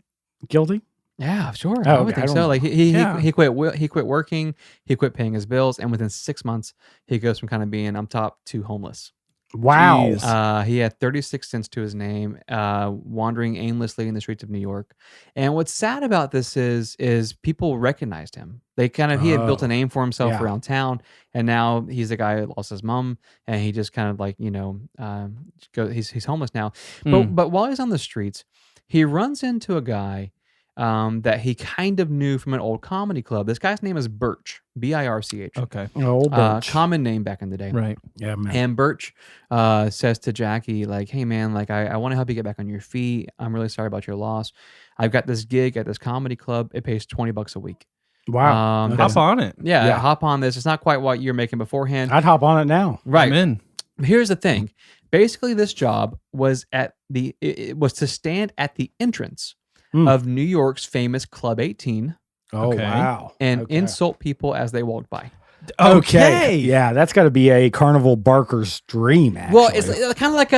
guilty? Yeah, sure. Oh, I would okay, think I so. don't- Like Yeah. he quit working. He quit paying his bills, and within 6 months, he goes from kind of being on top to homeless. Wow. Jeez. He had 36 cents to his name, wandering aimlessly in the streets of New York. And what's sad about this is people recognized him. He had built a name for himself Yeah. around town, and now he's the guy who lost his mom, and he just kind of like he's homeless now. But while he's on the streets, he runs into a guy that he kind of knew from an old comedy club. This guy's name is Birch, Birch. Okay. Oh, Birch. Common name back in the day. Right. Yeah, man. And Birch says to Jackie, like, hey, man, like, I want to help you get back on your feet. I'm really sorry about your loss. I've got this gig at this comedy club. It pays $20 a week. Wow. Okay. Hop on it. Yeah, Yeah. hop on this. It's not quite what you're making beforehand. I'd hop on it now. Right. I'm in. Here's the thing. Basically, this job was it was to stand at the entrance Hmm. of New York's famous Club 18 Oh, Okay. wow. and Okay. insult people as they walked by. Okay. Yeah, that's got to be a carnival barker's dream, actually. Well, it's kind of like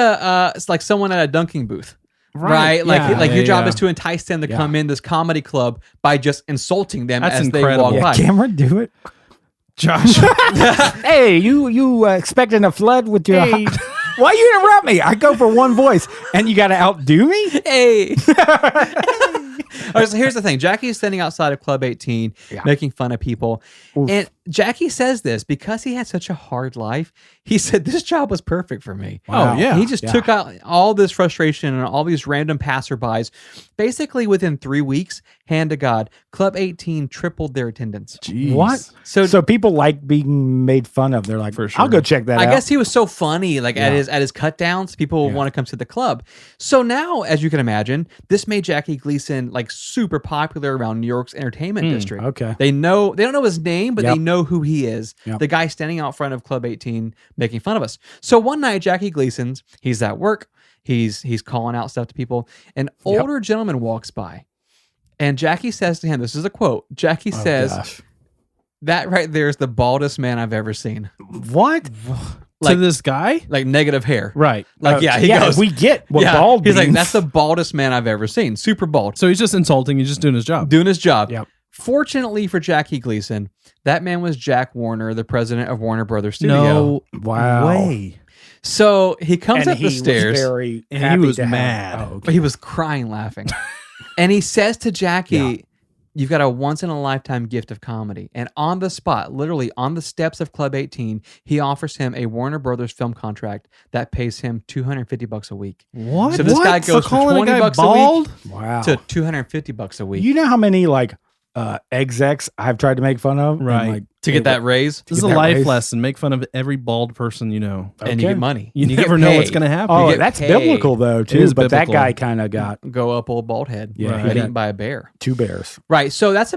it's like someone at a dunking booth. Right. Like, yeah. like your job Yeah. is to entice them to Yeah. come in this comedy club by just insulting them That's as incredible. they Yeah, walk by. Cameron, do it. Josh. Hey, you expecting a flood with your... Hey. Why you interrupt me? I go for one voice, and you got to outdo me? Hey. All right, so here's the thing. Jackie is standing outside of Club 18, Yeah. making fun of people. Oof. And Jackie says this because he had such a hard life. He said, this job was perfect for me. Oh, yeah. He just took out all this frustration and all these random passerbys. Basically, within 3 weeks, hand to God, Club 18 tripled their attendance. Jeez. What? So, So people like being made fun of. They're like, For I'll sure. go check that I out. guess he was so funny, like Yeah. at his cut downs, people Yeah. want to come to the club. So now, as you can imagine, this made Jackie Gleason like super popular around New York's entertainment district. Okay. They don't know his name, but Yep. they know who he is. Yep. The guy standing out front of Club 18 making fun of us. So one night, Jackie Gleason's, he's at work, he's calling out stuff to people. An older gentleman walks by, and Jackie says to him, this is a quote. Jackie Oh, says, gosh. that right there is the baldest man I've ever seen. What? Like- to this guy? Like negative hair. Right. Like, he goes, we get what bald he's like, means. that's the baldest man I've ever seen. Super bald. So he's just insulting. He's just doing his job. Doing his job. Yep. Fortunately for Jackie Gleason, that man was Jack Warner, the president of Warner Brothers Studio. No Wow. way. So he comes And up he the stairs. was very And he happy was to have- mad. Oh, But okay. he was crying laughing. And he says to Jackie, Yeah. you've got a once in a lifetime gift of comedy. And on the spot, literally on the steps of Club 18, he offers him a Warner Brothers film contract that pays him $250 a week. What? So this guy So goes from calling a $20 guy a week bald? Wow. to $250 a week. You know how many like execs I've tried to make fun of? And, Right. like, to get that raise, This is a Get that life raise. lesson. Make fun of every bald person you know. and you Okay. get money. You get never know what's paid. going to happen. Oh, get that's paid. biblical though It too. is But that biblical. guy kind of got Go up old bald head. Yeah, Get he eaten got- by a bear. 2 bears. Right. So that's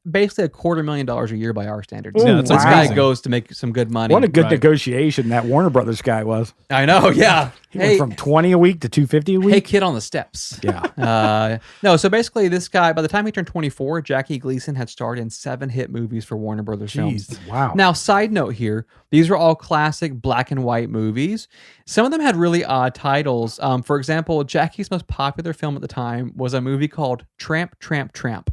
basically $250,000 a year by our standards. Ooh, Yeah, that's This guy amazing. goes to make some good money. What a good Right. negotiation that Warner Brothers guy was. I know. Yeah. He Hey, went from 20 a week to 250 a week. hey, kid on the steps. Yeah. No. So basically, this guy, by the time he turned 24, Jackie Gleason had starred in 7 hit movies for Warner Brothers Films. Jeez. Wow. Now, side note here, these were all classic black and white movies. Some of them had really odd titles. For example, Jackie's most popular film at the time was a movie called Tramp, Tramp, Tramp.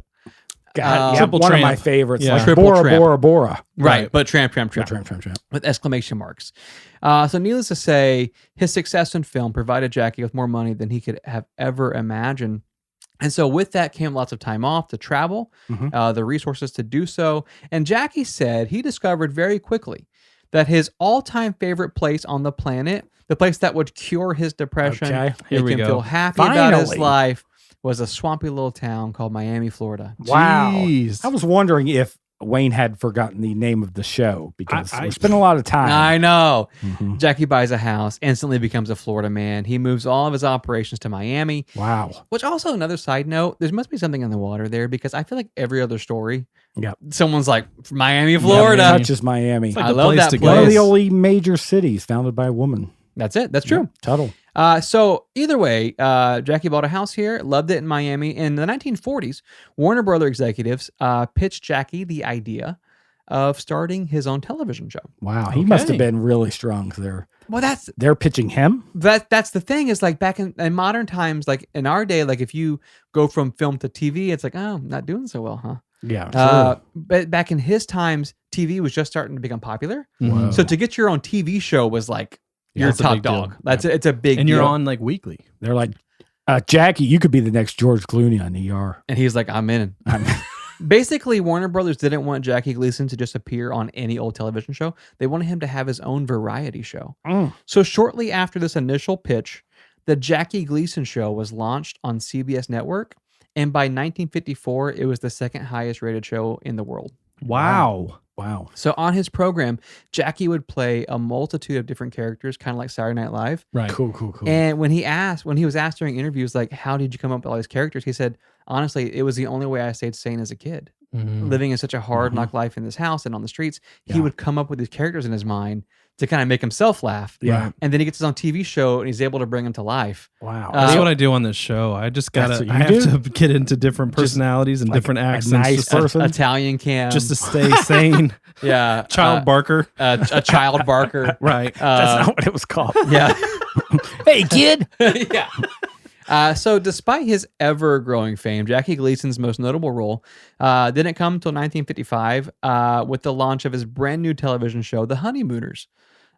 God, Triple one tramp. of my favorites. Yeah. Like Triple Bora tramp. Bora Bora. Right, but tramp. Tramp. With exclamation marks. So needless to say, his success in film provided Jackie with more money than he could have ever imagined. And so with that came lots of time off to travel, the resources to do so. And Jackie said he discovered very quickly that his all-time favorite place on the planet, the place that would cure his depression, Okay, make here we him go. feel happy about his Finally. life, was a swampy little town called Miami, Florida. Wow. Jeez. I was wondering if Wayne had forgotten the name of the show because I- we spent a lot of time. I know. Mhm. Jackie buys a house, instantly becomes a Florida man. He moves all of his operations to Miami, Wow. which also another side note, there must be something in the water there because I feel like every other story, Yep. someone's like, Miami, Florida. Touches Miami. like I the love place that to place. go. One of the only major cities founded by a woman. That's it. That's true. Tuttle. So either way, Jackie bought a house here, loved it in Miami. In the 1940s, Warner Brother executives pitched Jackie the idea of starting his own television show. Wow. He must Okay. have been really strong. 'Cause Well, they're pitching him. that's the thing is like back in modern times, like in our day, like if you go from film to TV, it's like, oh, not doing so well, huh? Yeah. Sure. But back in his times, TV was just starting to become popular. Mhm. So to get your own TV show was like your that's a top big deal. dog. It's a big And you're deal. on like weekly. They're like, Jackie, you could be the next George Clooney on ER. And he's like, I'm in. Basically, Warner Brothers didn't want Jackie Gleason to just appear on any old television show. They wanted him to have his own variety show. So shortly after this initial pitch, the Jackie Gleason Show was launched on CBS Network. And by 1954, it was the second highest rated show in the world. Wow. Wow. So on his program, Jackie would play a multitude of different characters, kind of like Saturday Night Live. Right. Cool. And when he was asked during interviews, like, how did you come up with all these characters? He said, honestly, it was the only way I stayed sane as a kid. Mhm. Living in such a hard knock life in this house and on the streets, he Yeah. would come up with these characters in his mind to kind of make himself laugh. Yeah. And then he gets his own TV show and he's able to bring them to life. Wow. That's what I do on this show. I just That's gotta. what you I have do? to get into different personalities and like different a accents, nice just, person. Italian cam. just to stay sane. yeah. Child barker. A child barker. Right. That's not what it was called. Yeah. Hey, kid. yeah. So despite his ever-growing fame, Jackie Gleason's most notable role didn't come until 1955 with the launch of his brand new television show, The Honeymooners.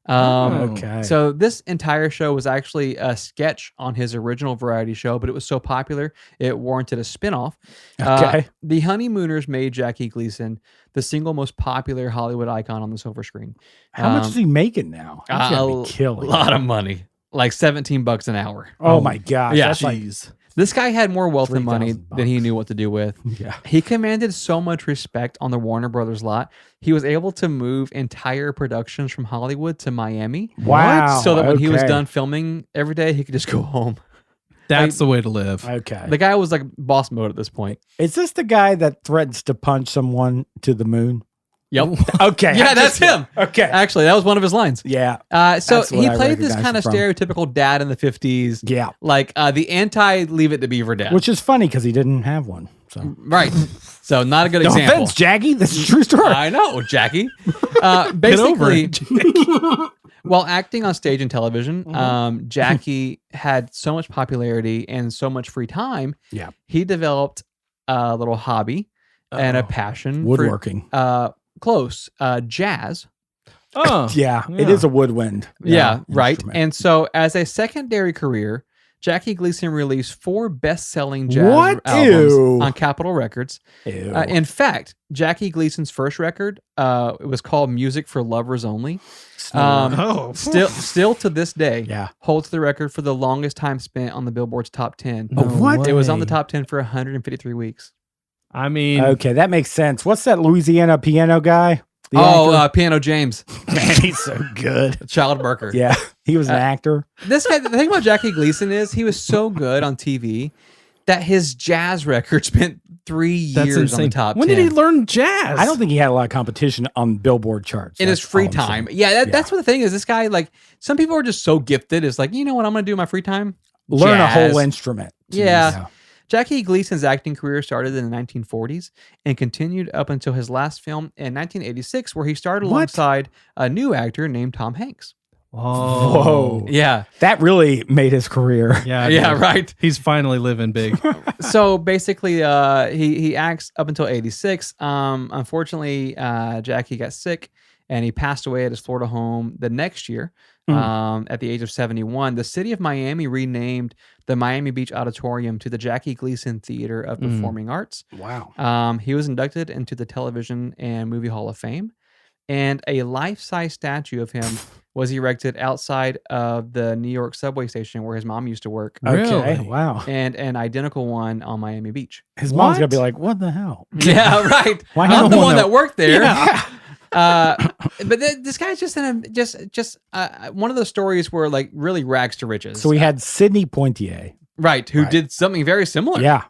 Okay. So this entire show was actually a sketch on his original variety show, but it was so popular it warranted a spinoff. Okay. The Honeymooners made Jackie Gleason the single most popular Hollywood icon on the silver screen. How much is he making now? He's gotta be A killing. lot of money, like $17 an hour. Oh my gosh. Yeah. That's like, Jeez. This guy had more wealth and money $3,000 than he knew what to do with. yeah. He commanded so much respect on the Warner Brothers lot. He was able to move entire productions from Hollywood to Miami. Wow. So that when he was Okay. done filming every day, he could just go home. That's the way to live. Okay. The guy was like boss mode at this point. Is this the guy that threatens to punch someone to the moon? Yep. Okay. Yeah, I'm that's just- him. Okay. Actually, that was one of his lines. Yeah. So That's what he I played this recognize kind of him from. stereotypical dad in the 50s. Yeah. Like the anti Leave It to Beaver dad. Which is funny because he didn't have one. So. Right. So not a good No example. offense, Jackie. This is a true story. I know, Jackie. Get over Basically, it. while acting on stage and television, Jackie had so much popularity and so much free time. Yeah. He developed a little hobby and a passion Woodworking. for jazz. Oh. Yeah, it Yeah. is a woodwind. Yeah, right. instrument. And so, as a secondary career, Jackie Gleason released 4 best-selling jazz What? albums Ew. on Capitol Records. Ew. In fact, Jackie Gleason's first record, it was called "Music for Lovers Only." Oh. Still to this day, Yeah. holds the record for the longest time spent on the Billboard's top 10. Oh, what? It was on the way. top 10 for 153 weeks. I mean, Okay, that makes sense. What's that Louisiana piano guy? The actor? Piano James, Man, he's so good. Child Barker. Yeah, he was an actor. This guy, the thing about Jackie Gleason is he was so good on TV that his jazz record spent 3 that's years on insane. the top When 10. did he learn jazz? I don't think he had a lot of competition on Billboard charts. in his That's free all I'm time. saying. Yeah, that's what the thing is. This guy, like, some people are just so gifted. It's like, you know what I'm going to do in my free time? Learn a Jazz. whole instrument. Yeah. Jackie Gleason's acting career started in the 1940s and continued up until his last film in 1986, where he starred What? alongside a new actor named Tom Hanks. Whoa. Yeah. That really made his career. Yeah, Yeah, dude. right. He's finally living big. So basically, he acts up until 86. Unfortunately, Jackie got sick and he passed away at his Florida home the next year at the age of 71. The city of Miami renamed the Miami Beach Auditorium to the Jackie Gleason Theater of Performing Arts. Wow. He was inducted into the Television and Movie Hall of Fame, and a life-size statue of him was erected outside of the New York subway station where his mom used to work, Okay. Really? Wow. and an identical one on Miami Beach. His mom's What? gonna be like, "What the hell?" Yeah, right. Why I'm not the one one that- that worked there. Yeah. But this guy's just one of those stories where like really rags to riches. So we had Sidney Poitier. right, who Right. did something very similar. Yeah.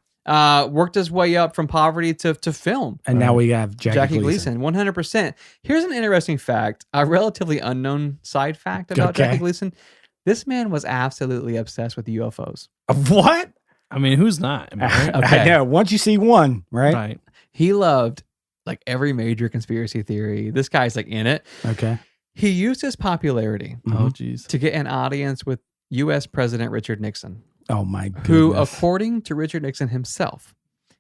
Worked his way up from poverty to film. And now we have Jackie Gleason. 100%. Here's an interesting fact, a relatively unknown side fact about Okay. Jackie Gleason. This man was absolutely obsessed with UFOs. What? I mean, who's not? Am I right? Okay. I know. Once you see one, right? Right. He loved like every major conspiracy theory. This guy's like in it. Okay. He used his popularity Oh, geez. to get an audience with U.S. President Richard Nixon, Oh my goodness. who, according to Richard Nixon himself,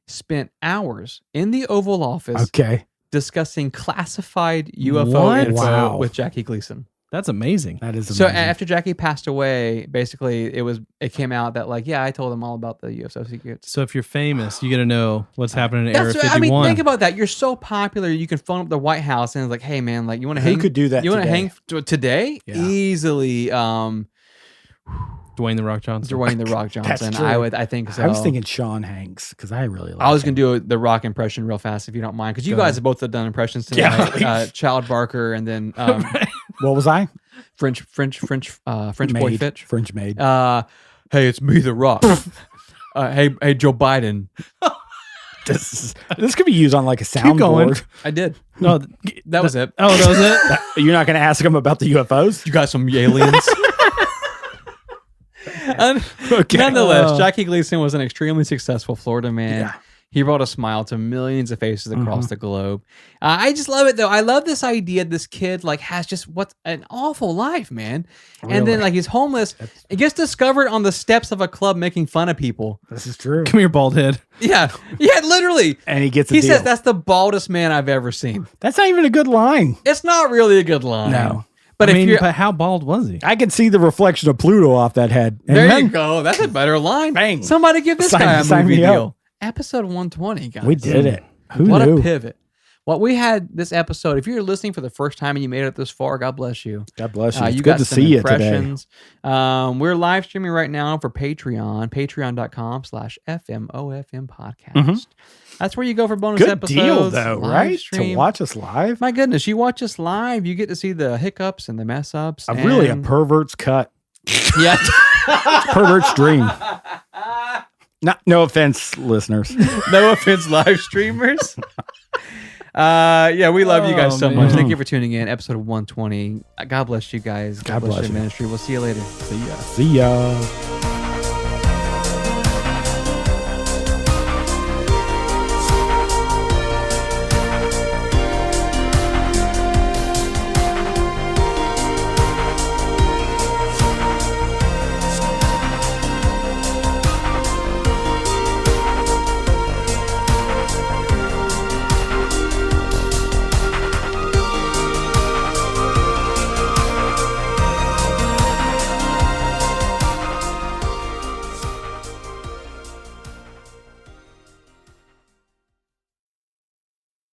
spent hours in the Oval Office Okay. discussing classified UFO What? info Wow. with Jackie Gleason. That's amazing. That is So amazing. after Jackie passed away, basically it came out that like, yeah, I told him all about the UFO secrets. So if you're famous, you got to know what's happening in Area That's 51. I mean, think about that. You're so popular, you can phone up the White House and it's like, hey man, like you want to Who hang? could do that You want to today? hang today? Yeah. Easily. Dwayne the Rock Johnson. Dwayne the Rock Johnson. true. I think so. I was thinking Sean Hanks because I really like I was him. gonna do the Rock impression real fast if you don't mind, because you Go guys ahead. have both done impressions Yeah. tonight. Child Barker and then What was I? French boy Maid. Fitch. French maid. Hey, it's me, the Rock. Hey, Joe Biden. This could be used on like a going. soundboard. I did. No, That was it. Oh, that was it? You're not going to ask him about the UFOs? You got some aliens. Okay. Nonetheless, Jackie Gleason was an extremely successful Florida man. Yeah. He brought a smile to millions of faces across the globe. I just love it though. I love this idea. This kid like has just what's an awful life, man. And then Really? like he's homeless. It gets discovered on the steps of a club making fun of people. This is true. Come here, bald head. Yeah, literally. And he gets a He deal. says that's the baldest man I've ever seen. That's not even a good line. It's not really a good line. No. But I if mean, you're but how bald was he? I can see the reflection of Pluto off that head. there, Amen? you go. That's a better line. Bang. Somebody give this Sign- guy a sign movie me up. deal. Episode 120, guys. We did it. Who What knew? a pivot. What we had this episode, if you're listening for the first time and you made it this far, God bless you. God bless you. It's You good got to some see you today. impressions. We're live streaming right now for Patreon, patreon.com/FMOFM podcast. That's where you go for bonus Good episodes. deal, though, live right? stream. To watch us live. My goodness, you watch us live, you get to see the hiccups and the mess ups. I'm really a and- pervert's cut. Yeah. Pervert's dream. No offense, listeners. No offense, live streamers. Yeah, we love you guys Oh, so man. much. Thank you for tuning in. Episode 120. God bless you guys. God, God bless bless your you. ministry. We'll see you later. See ya. See ya.